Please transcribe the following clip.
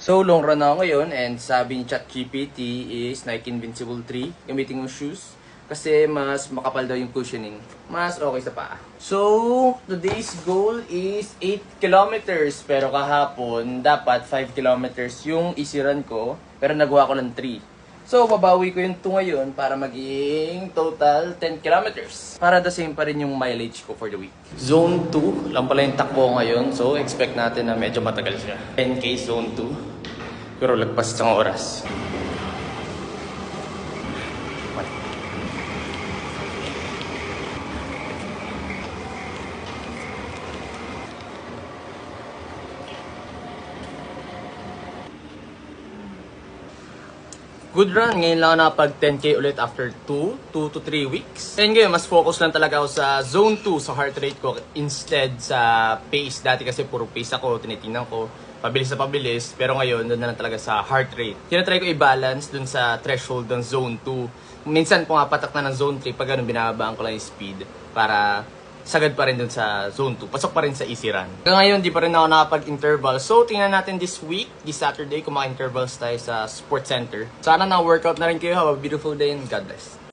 So, long run ako ngayon and sabi ni ChatGPT is Nike Invincible 3. Gamitin yung shoes kasi mas makapal daw yung cushioning. Mas okay sa paa. So, today's goal is 8 kilometers. Pero kahapon, dapat 5 kilometers yung easy run ko. Pero nagawa ko ng 3. So, babawi ko yung 2 ngayon para maging total 10 kilometers. Para the same pa rin yung mileage ko for the week. Zone 2, lang pala yung takbo ko ngayon. So, expect natin na medyo matagal siya. 10K Zone 2. Pero lagpas isang oras. Good run. Ngayon lang ako nakapag 10K ulit after 2 to 3 weeks. And ngayon, mas focus lang talaga ako sa zone 2, sa heart rate ko, instead sa pace. Dati kasi puro pace ako, tinitingnan ko, pabilis na pabilis. Pero ngayon, doon na lang talaga sa heart rate. Tinatry ko i-balance doon sa threshold ng zone 2. Minsan, pumapatak na ng zone 3, pag ganun, binababaan ko lang yung speed para sagad pa rin dun sa zone 2. Pasok pa rin sa easy run. Hanggang ngayon, di pa rin ako nakapag-interval. So, tingnan natin this week, this Saturday, kung maka-intervals tayo sa sports center. Sana na-workout na rin kayo. Have a beautiful day and God bless.